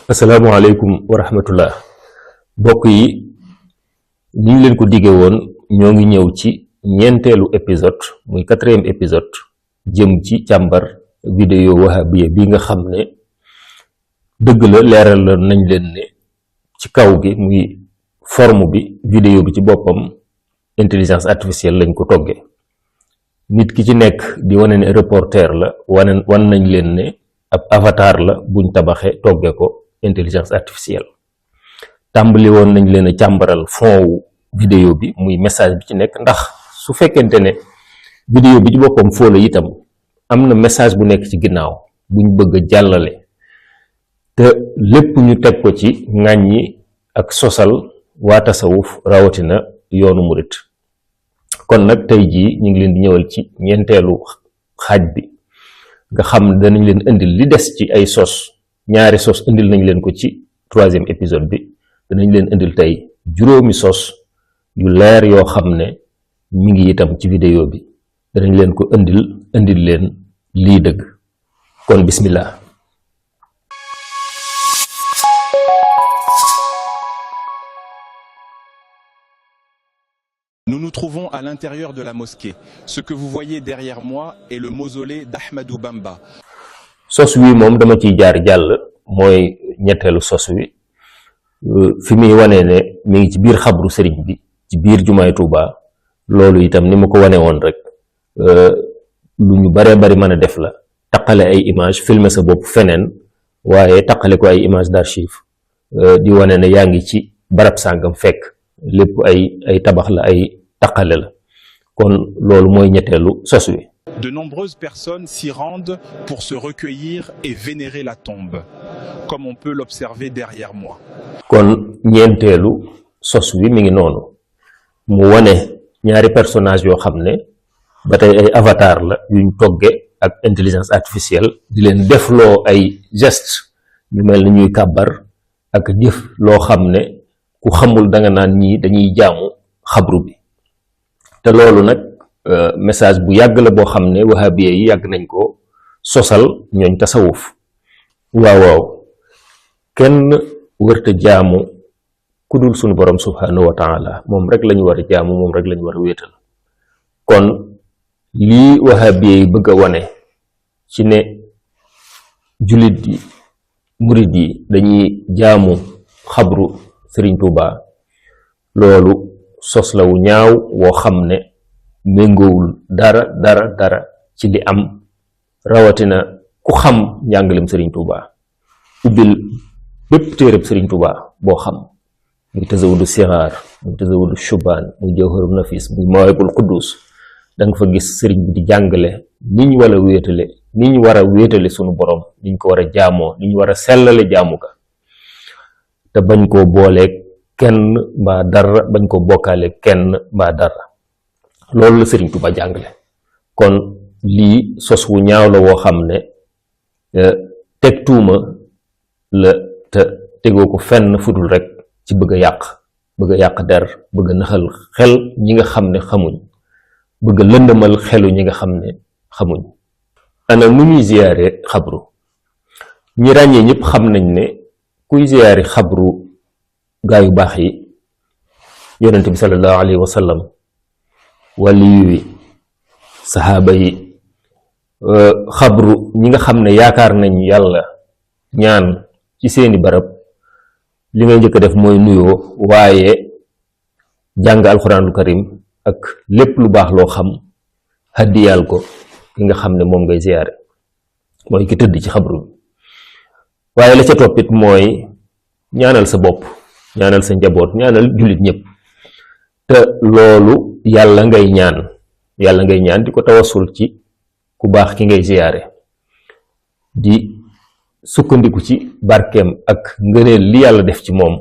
asalaamaaleykum wa rahmatullah mbokk yi ni ñu leen ko digge woon ñoo ngi ñëw ci ñeenteelu épisode muy 4e épisode jëm ci càmbar vidéo wahabiya bi nga xam ne dëgg la leeral la nañ leen ne ci kaw gi muy forme bi vidéo bi ci boppam intelligence artificielle lañ ko togge nit ki ci nekk di wane ne reporter la wan nañ leen ne ab avatar la buñ tabaxe togge ko intelligence artificielle tàmbali woon nañ leen a càmbaral fond wu vidéo bi muy message bi ci nekk ndax su fekkente ne vidéo bi ci boppam foo la itam am na message bu nekk ci ginnaaw buñ bëgg a jàllale te lépp ñu teg ko ci ŋàññi ak sosal waa tasawuf rawatina yoonu murit kon nag tey jii ñu ngi leen di ñëwal ci ñeenteelu xaaj bi nga xam danañ leen indil li des ci ay sos ñaari sos indil nañ leen ko ci 3e épisode bi danañ leen indil tey juróomi sos yu leer yoo xam ne mi ngi itam ci vidéo bi danañ leen ko indil leen lii dëgg kon bismillah. Nous nous trouvons à l'intérieur de la mosquée. Ce que vous voyez derrière moi est le mausolée d'Ahmadou Bamba. sos wi moom dama ciy jaar jàll mooy ñetteelu sos wi fi muy wanee ne mi ngi ci biir xabru sëriñ bi ci biir jumaay Tuuba loolu itam ni ma ko wane woon rek lu ñu baree bari mën a def la taqale ay image filmer sa bopp feneen waaye taqale ko ay image d'archive di wane ne yaa ngi ci barab sàngam fekk lépp ay tabax la ay taqale la kon loolu mooy ñetteelu sos wi. De nombreuses personnes s'y rendent pour se recueillir et vénérer la tombe, comme on peut l'observer derrière moi. kon ñeenteelu sos wi mi ngi noonu mu wane ñaari personnage yoo xam ne ba tey ay avatar la yuñ togge ak intelligence artificielle di leen defloo ay geste ñu mel ni ñuy kàbbar ak jëf loo xam ne ku xamul danga naan ñii dañuy jaamu xabru bi te loolu nag message bu yàgg la boo xam ne wahabiya yi yàgg nañ ko sosal ñooñ tasawuf waaw kenn wërta jaamu ku dul sunu borom subhanahu wa taala moom rek lañu war a jaamu moom rek lañu war a wéetal kon lii wahabiya yi bëgg a wane ci ne jullit yi murid yi dañuy jaamu xabru Sëriñ Tuuba loolu sos la wu ñaaw woo xam ne méngoowul dara ci li am rawatina ku xam njàngalem Sëriñ Tuuba ubbil bépp téereb Sëriñ Tuuba boo xam muy Tazawudu Sixaar muy Tazawudu Shubaan muy Jawharun Nafis muy Mawaahibul Quddus da nga fa gis sëriñ bi di jàngale niñ war a wéetale sunu borom niñ ko war a jaamoo niñ war a sellale jaamu ga te bañ koo booleeg kenn mbaa dara bañ ko bokkaale kenn mbaa dara loolu la Sëriñ Tuuba jàngale kon lii sos wu ñaaw la woo xam ne teg tuuma la te tegoo ko fenn fudul rek ci bëgg a yàq der bëgg a naxal xel ñi nga xam ne xamuñ bëgg a lëndëmal xelu ñi nga xam ne xamuñ ana nu ñuy ziyaare xabru ñi ràññee ñëpp xam nañ ne kuy ziyaari xabru gaa yu baax yi yonent bi sallallahu alayhi wa sallam waliyu yi saxaaba yi xabru ñi nga xam ne yaakaar nañ yàlla ñaan ci seeni barab li ngay njëkk a def mooy nuyoo waaye jàng alxuraanul karim ak lépp lu baax loo xam haddiyaal ko ki nga xam ne moom ngay ziyaare mooy ki tëdd ci xabru bi waaye la ca toppit mooy ñaanal sa bopp ñaanal sa njaboot ñaanal jullit ñëpp te loolu yàlla ngay ñaan di ko tawasul ci ku baax ki ngay ziyaare di sukkandiku ci barkeem ak ngëneel li yàlla def ci moom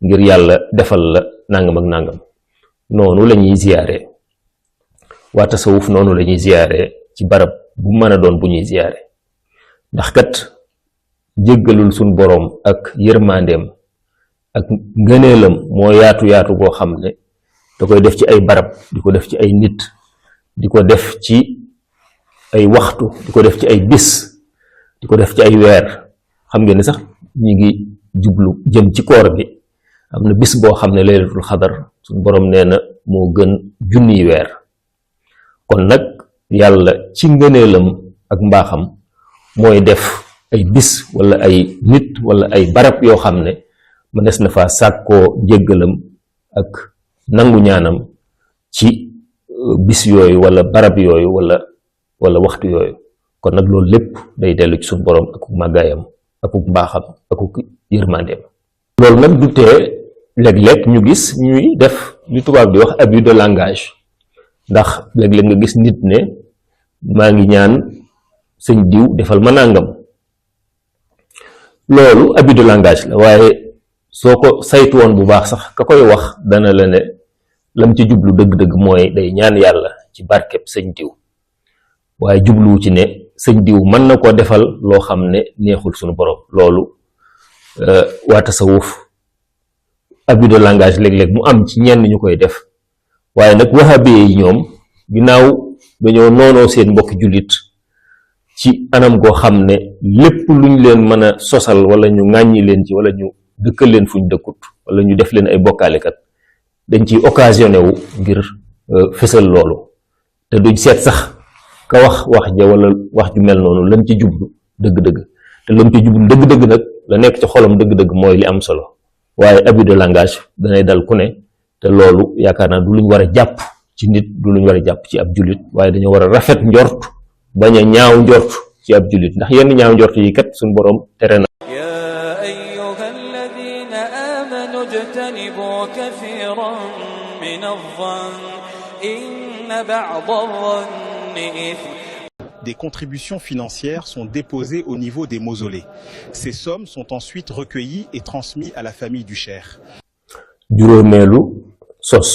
ngir yàlla defal la nangam ak nangam noonu la ñuy ziyaare waa tasawuf noonu la ñuy ziyaare ci barab bu mën a doon bu ñuy ziyaare ndax kat jéggalul suñ boroom ak yërmandeem ak ngëneelam moo yaatu goo xam ne da koy def ci ay barab di ko def ci ay nit di ko def ci ay waxtu di ko def ci ay bis di ko def ci ay weer xam ngeen ni sax ñi ngi jublu jëm ci koor bi am na bis boo xam ne laylatul xadar suñu boroom nee na moo gën junniy weer. kon nag yàlla ci ngëneelam ak mbaaxam mooy def ay bis wala ay nit wala ay barab yoo xam ne mënees na fa sàkkoo njéggalam ak nangu ñaanam ci bis yooyu wala barab yooyu wala waxtu yooyu. kon nag loolu lépp day dellu ci suñu boroom ak màggaayam ak mbaaxam ak yërmandeem. loolu nag du tee léeg-léeg ñu gis ñuy def li tubaab di wax abus de langage, ndax léeg-léeg nga gis nit ne maa ngi ñaan sëñ diw defal ma nàngam. loolu abus de langage la, waaye soo ko saytu woon bu baax sax ka koy wax dana la ne lam ci jublu dëgg-dëgg mooy day ñaan yàlla ci barkeb sëñ diw, waaye jubluwu ci ne sëñ diw mën na koo defal loo xam ne neexul suñu borom. loolu waa tasawuf abus de langage léeg-léeg mu am ci ñenn ñu koy def, waaye nag wahabi yi ñoom ginnaaw dañoo noonoo seen mbokki jullit ci anam goo xam ne lépp luñ leen mën a sosal wala ñu ŋàññi leen ci wala ñu dëkkal leen fuñ dëkkut wala ñu def leen ay bokkaalekat dañ ciy occasionné wu ngir fësal loolu, te duñ seet sax ka wax ja wala wax ju mel noonu lam ci jublu dëgg-dëgg, te lam ci jublu dëgg-dëgg nag la nekk ci xolam dëgg-dëgg mooy li am solo. waaye abus de langage danay dal ku ne, te loolu yaakaar naa du luñ war a jàpp ci nit, du luñ war a jàpp ci ab jullit, waaye dañoo war a rafet njort bañ a ñaaw njort ci ab jullit, ndax yenn ñaaw njort yi kat suñ boroom tere na. yaa ayyuhal ladina amanu ijtanibu kathiran min adh-dhann inna ba'da adh-dhanni ithm. Des contributions financières sont déposées au niveau des mausolées. Ces sommes sont ensuite recueillies et transmises à la famille du cheikh. juróomeelu sos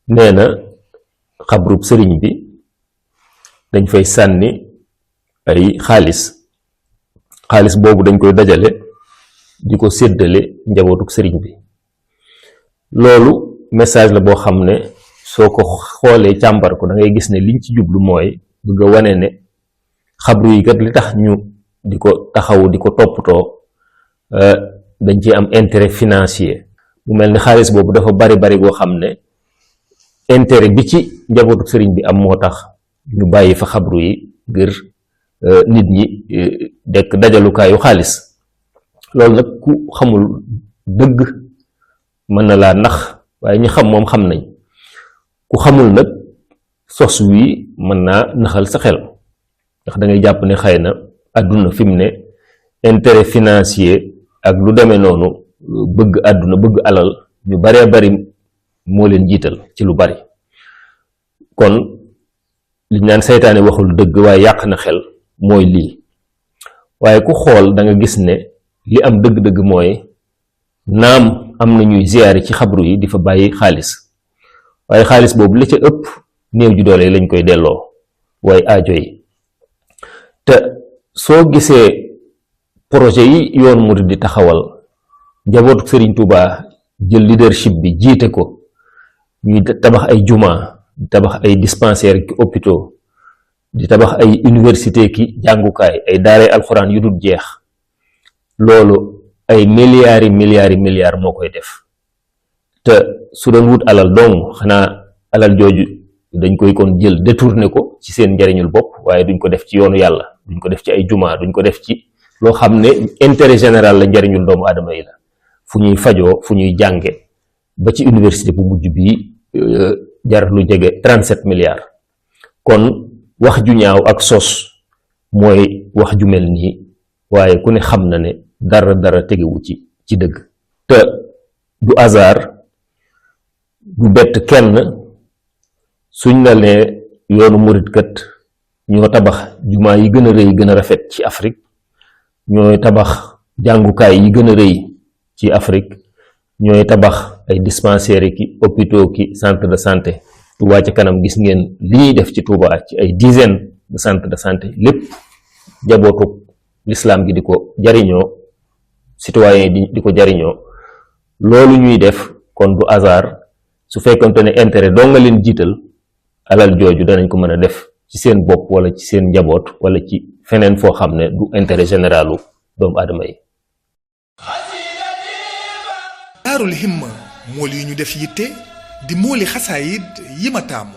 nee na xabrub sëriñ bi dañ fay sànni ay xaalis boobu dañ koy dajale di ko séddale njabootuk sëriñ bi. loolu message la boo xam ne soo ko xoolee càmbar ko da ngay gis ne liñ ci jublu mooy bëgg a wane ne xabru yi kat li tax ñu di ko taxawu di ko toppatoo dañ ci am intérêt financier. mu mel ni xaalis boobu dafa bari boo xam ne intérêt bi ci njabootu sëriñ bi am moo tax ñu bàyyi fa xabru yi ngir nit ñi dekk dajalukaayu xaalis. loolu nag ku xamul dëgg mën na laa nax, waaye ñi xam moom xam nañ. ku xamul nag sos wi mën naa naxal sa xel, ndax da ngay jàpp ne xëy na àdduna fi mu ne intérêt financier ak lu demee noonu, bëgg àdduna bëgg alal ñu baree bari moo leen jiital ci lu bari. kon li naan seytaane waxul dëgg waaye yàq na xel mooy lii. waaye ku xool da nga gis ne li am dëgg-dëgg mooy naam am na ñuy ziyaare ci xabru yi di fa bàyyi xaalis, waaye xaalis boobu la ca ëpp néew ju doole lañ koy delloo waaye aajo yi. te soo gisee projet yi yoon murid di taxawal, njabootu Sëriñ Tuubaa jël leadership bi jiite ko, ñuy tabax ay juma, di tabax ay dispensaire ki hôpitaux, di tabax ay université ki jàngukaay, ay daaray alxuraan yu dul jeex. loolu ay milliards moo koy def. te su doon wut alal dong xanaa alal jooju dañ koy kon jël détourné ko ci seen njariñul bopp, waaye duñ ko def ci yoonu yàlla, duñ ko def ci ay juma, duñ ko def ci loo xam ne intérêt général la, njariñul doomu aadama yi la, fu ñuy fajoo, fu ñuy jànge, ba ci université bu mujj bii jar lu jege 37 milliards. kon wax ju ñaaw ak sos mooy wax ju mel nii, waaye ku ne xam na ne dara tegewu ci dëgg. te du hasard, du bett kenn suñ la ne yoonu murit kat ñoo tabax jumaa yi gën a rëy gën a rafet ci Afrique, ñooy tabax jàngukaay yi gën a rëy ci Afrique, ñooy tabax ay dispensaires ki hôpitaux ki centre de santé. Touba ca kanam gis ngeen li ñuy def ci Touba ci ay dizaines de centres de santé, lépp jabootu l'islam gi di ko jariñoo, citoyens yi di ko jariñoo. loolu ñuy def kon du hasard. su fekkonte ne intérêt doo nga leen jiital, alal jooju danañ ko mën a def ci seen bopp wala ci seen njaboot wala ci feneen foo xam ne du intérêt généralu doomu aadama yi. daarul himma mool yi ñu def yitte di mooli xasaayid yi ma taamu.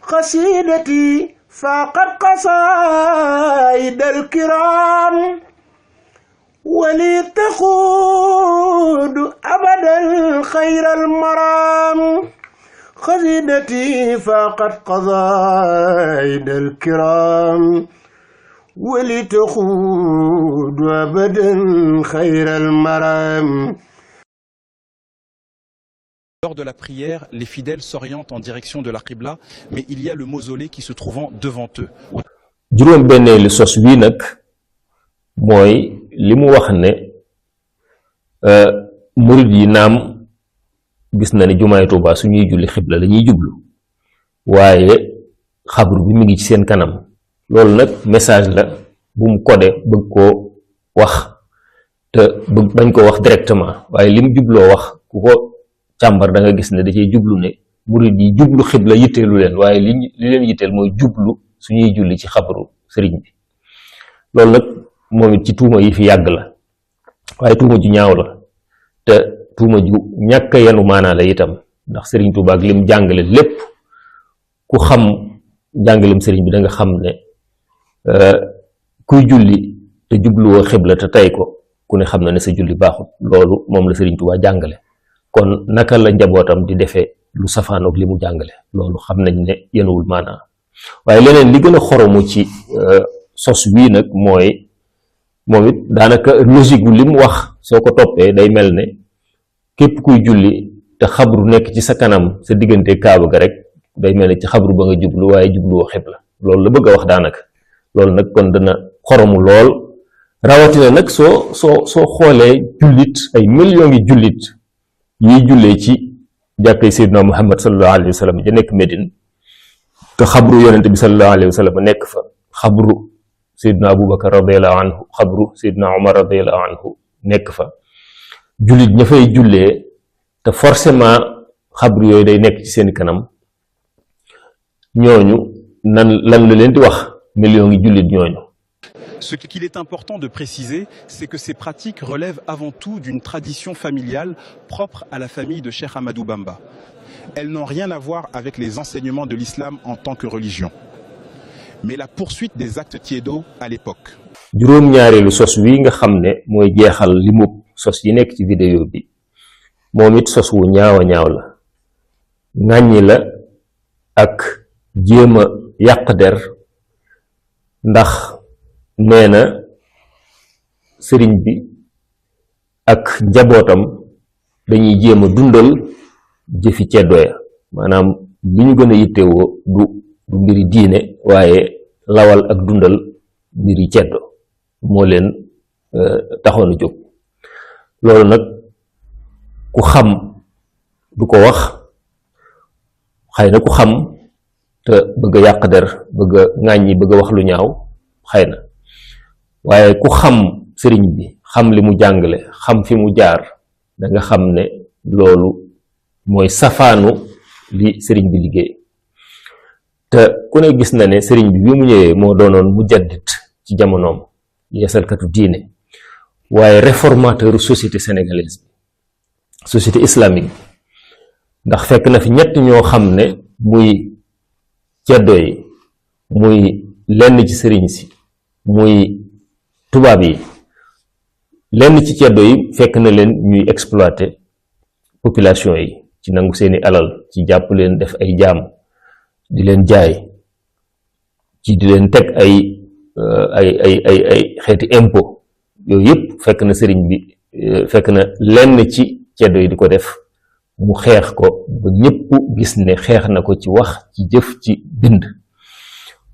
قصيدتي فاقت قصائد الكرام ولي تقود أبدا خير المرام قصيدتي فاقت قصائد الكرام ولي تقود أبدا خير المرام. Lors de la prière, les fidèles s'orientent en direction de la Qibla, mais il y a le mausolée qui se trouvant devant eux. juróom benneelu sos wii nag mooy li mu wax ne murid yi naam gis na ne jumaay Tuubaa suñuy julli xibla la ñuy jublu waaye xabru bi mi ngi ci seen kanam. loolu nag message la bu mu codé bëgg koo wax te bañ ko wax directement waaye li mu jubloo wax ku ko càmbar da nga gis ne da cee jublu ne murid yi jublu xibla yitteelu leen waaye li leen yitteel mooy jublu suñuy julli ci xabru sëriñ bi. loolu nag moom it ci tuuma yi fi yàgg la waaye tuuma ju ñaaw la te tuuma ju ñàkk yenu maanaa la itam ndax sëriñ Tuubaa ak lim jàngale lépp ku xam jàngalem sëriñ bi da nga xam ne kuy julli te jubluwoo xibla te tey ko ku ne xam na ne sa julli baaxut. loolu moom la sëriñ Tuubaa jàngale. kon naka la njabootam di defee lu safaanoog li mu jàngale loolu xam nañ ne yenuwul maanaa. waaye leneen li gën a xoromu ci sos wii nag mooy moom it daanaka logique wu li mu wax soo ko toppee day mel ne képp kuy julli te xabru nekk ci sa kanam sa diggante kaaba ga rek day mel ne ci xabru ba nga jublu waaye jubluwoo xibla. loolu la bëgg a wax daanaka. loolu nag kon dana xoromu lool rawatina nag soo xoolee jullit ay millions yi jullit yiy jullee ci jàkkay Seydina Muhammad sallallahu alayhi wa sallam ja nekk Médine te xabru yonente bi sallallahu alayhi wa sallam nekk fa, xabru Seydina Abubakar radiyallahu anhu, xabru Seydina Umar radiyallahu anhu nekk fa. jullit ña fay jullee te forcément xabru yooyu day nekk ci seen kanam, ñooñu lan la leen di wax millions yi jullit ñooñu. Ce qu'il est important de préciser, c'est que ces pratiques relèvent avant tout d'une tradition familiale propre à la famille de Cheikh Ahmadou Bamba. Elles n'ont rien à voir avec les enseignements de l'islam en tant que religion, mais la poursuite des actes tiédo à l'époque. juróom-ñaareelu sos wi nga xam ne mooy jeexal limub sos yi nekk ci vidéo bi, moom it sos wu ñaaw a ñaaw la, ŋàññi la ak jéem a yàq der, ndax nee na sëriñ bi ak njabootam dañuy jéem a dundal jëfi ceddo ya, maanaam li ñu gën a yittewoo du mbiri diine waaye lawal ak dundal mbiri ceddo moo leen taxoon a jóg. loolu nag ku xam du ko wax, xëy na ku xam te bëgg a yàq der, bëgg a ŋàññi, bëgg a wax lu ñaaw xëy na, waaye ku xam sëriñ bi, xam li mu jàngale, xam fi mu jaar, da nga xam ne loolu mooy safaanu li sëriñ bi liggéey. te ku ne gis na ne sëriñ bi mu ñëwee moo doonoon mujaddid ci jamonoom, yeesalkatu diine, waaye réformateur société sénégalaise bi, société islamique, ndax fekk na fi ñett ñoo xam ne muy ceddo yi, muy lenn ci sëriñ si, muy tubaab yi, lenn ci ceddo yi fekk na leen ñuy exploiter population yi ci nangu seeni alal, ci jàpp leen def ay jaam, di leen jaay, ci di leen teg ay xeeti impôt. yooyu yëpp fekk na sëriñ bi, fekk na lenn ci ceddo yi di ko def, mu xeex ko ba ñëpp gis ne xeex na ko ci wax, ci jëf, ci bind.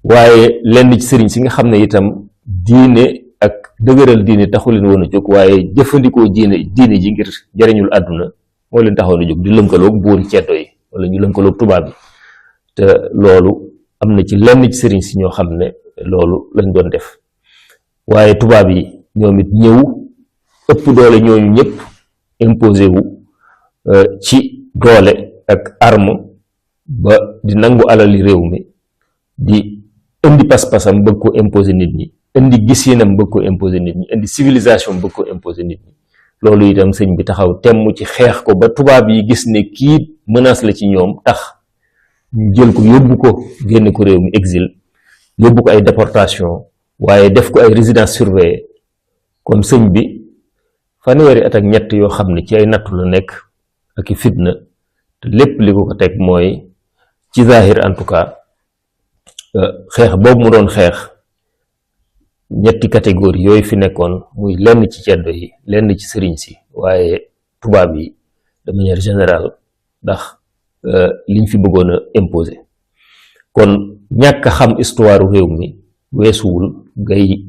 waaye lenn ci sëriñ si nga xam ne itam diine ak dëgëral diine taxu leen woon a jóg, waaye jëfandikoo diine ji ngir jariñul àdduna moo leen taxoon a jóg, di lënkaloog buuri ceddo yi wala ñu lënkaloog tubaab yi. te loolu am na ci lenn ci sëriñ si ñoo xam ne loolu lañ doon def, waaye tubaab yi ñoom it ñëw ëpp doole ñooñu ñëpp, imposé wu ci doole ak arme ba di nangu alali réew mi, di indi pas-pasam bëgg ko imposé nit ñi indi gisinam bëgg ko imposer nit ñi, indi civilisation bëgg ko imposer nit ñi. loolu itam sëñ bi taxaw temm ci xeex ko ba tubaab yi gis ne kii menace la ci ñoom, tax ñu jël ko yóbbu ko génne ko réew mi exil, yóbbu ko ay déportation, waaye def ko ay résidence surveillée. kon sëñ bi fanweeri at ak ñett yoo xam ne ci ay nattu la nekk ak i fitna, te lépp li ko teg mooy ci zahir en tout cas xeex boobu mu doon xeex ñetti catégorie yooyu fi nekkoon, muy lenn ci ceddo yi, lenn ci sëriñ si, waaye tubaab yi de manière générale, ndax liñ fi bëggoon a imposer. kon ñàkk a xam histoire réew mi weesuwul ngay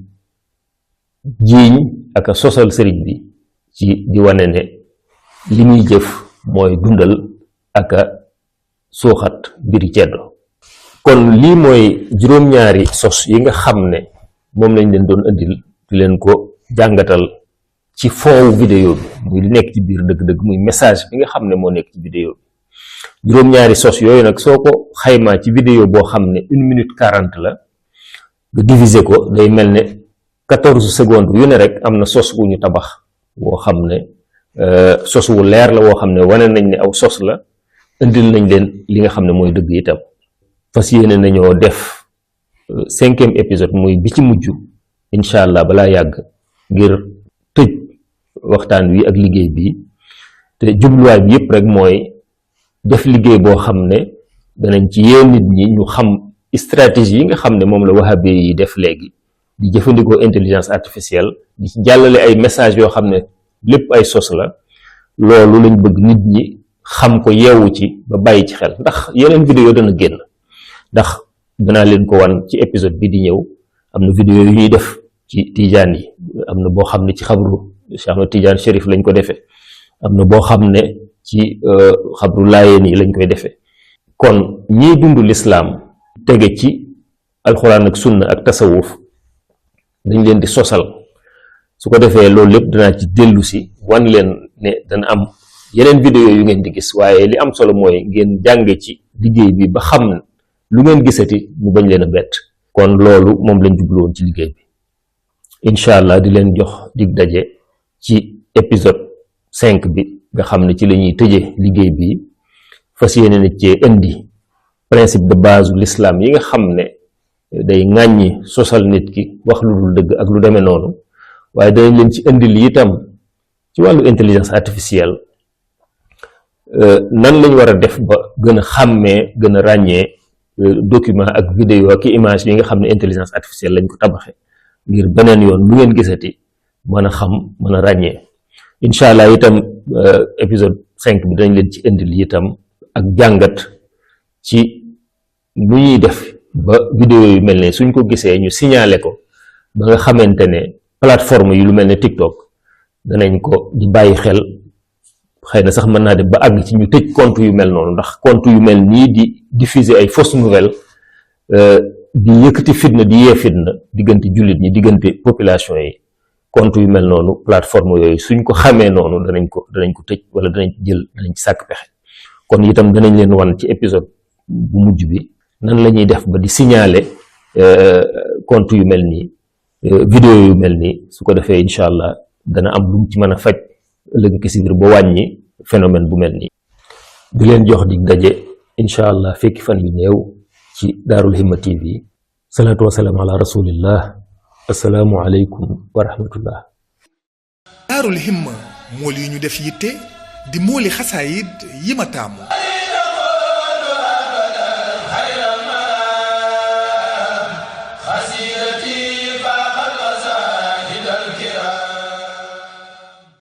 jiiñ ak a sosal sëriñ bi ci di wane ne li muy jëf mooy dundal ak a suuxat mbiri ceddo. kon lii mooy juróom-ñaari sos yi nga xam ne moom lañ leen doon indil di leen ko jàngatal ci foowu vidéo bi, muy li nekk ci biir dëgg-dëgg, muy message bi nga xam ne moo nekk ci vidéo bi. juróom-ñaari sos yooyu nag soo ko xaymaa ci vidéo boo xam ne 1 minute 40 la, nga diviser ko, day mel ne 14 secondes yu ne rek am na sos wu ñu tabax woo xam ne sos wu leer la woo xam ne wane nañ ne aw sos la, indil nañ leen li nga xam ne mooy dëgg itam. fas yéene nañoo def 5e épisode muy bi ci mujj incha allah balaa yàgg, ngir tëj waxtaan wi ak liggéey bi. te jubluwaay bi yëpp rek mooy def liggéey boo xam ne danañ ci yee nit ñi ñu xam stratégie yi nga xam ne moom la wahabi yi def léegi, di jëfandikoo intelligence artificielle, di ci jàllale ay message yoo xam ne lépp ay sos la. loolu lañ bëgg nit ñi xam ko, yeewu ci ba bàyyi ci xel, ndax yeneen vidéo dana génn. ndax danaa leen ko wan ci épisode bi di ñëw, am na vidéo yu ñuy def ci tijaan yi, am na boo xam ne ci xabru Cheikh Ahmad Tidiane Chérif lañ ko defee, am na boo xam ne ci xabru laayeen yi lañ koy defee. kon ñiy dund lislaam tege ci alxuraan ak sunna ak tasawuf dañ leen di sosal. su ko defee loolu lépp danaa ci dellu si wan leen ne dana am yeneen vidéo yu ngeen di gis, waaye li am solo mooy ngeen jànge ci liggéey bi ba xam lu ngeen gisati mu bañ leen a bett. kon loolu moom lañ jubluwoon ci liggéey bi. incha allah di leen jox dig daje ci épisode 5 bi nga xam ne ci la ñuy tëje liggéey bi, fas yéene na cee indi principe de base l'islam yi nga xam ne day ŋàññi sosal nit ki, wax lu dul dëgg ak lu demee noonu. waaye danañ leen ci indil itam ci wàllu intelligence artificielle nan lañ war a def ba gën a xàmmee, gën a ràññee document ak vidéo ak image yi nga xam ne intelligence artificielle lañ ko tabaxe, ngir beneen yoon lu ngeen gisati mën a xam, mën a ràññee. incha allah itam épisode 5 bi dañ leen ci indil itam ak jàngat ci lu ñuy def ba vidéo yu mel ne suñ ko gisee ñu signalé ko, ba nga xamante ne plateforme yi lu mel ne TikTok danañ ko di bàyyi xel. xëy na sax mën naa dem ba àgg ci ñu tëj compte yu mel noonu, ndax compte yu mel nii di diffuser ay fausses nouvelles, di yëkkati fitna, di yee fitna diggante jullit ñi, diggante population yi. compte yu mel noonu, plateforme yooyu suñ ko xamee noonu danañ ko tëj, wala danañ ci sàkk pexe. kon itam danañ leen wan ci épisode bu mujj bi nan la ñuy def ba di signaler compte yu mel nii, vidéo yu mel nii. su ko defee incha allah dana am lu mu ci mën a faj ëllëg ki si biir ba wàññi phénomène bu mel nii. di leen jox dig daje incha allah fekki fan yu néew ci Daarul Himma TV. salaatu wasalaam ala rasulillah. assalaamu aleykum wa rahmatullah. Daarul Himma mool yi ñu def yitte di mooli xasaayid yi ma taamu.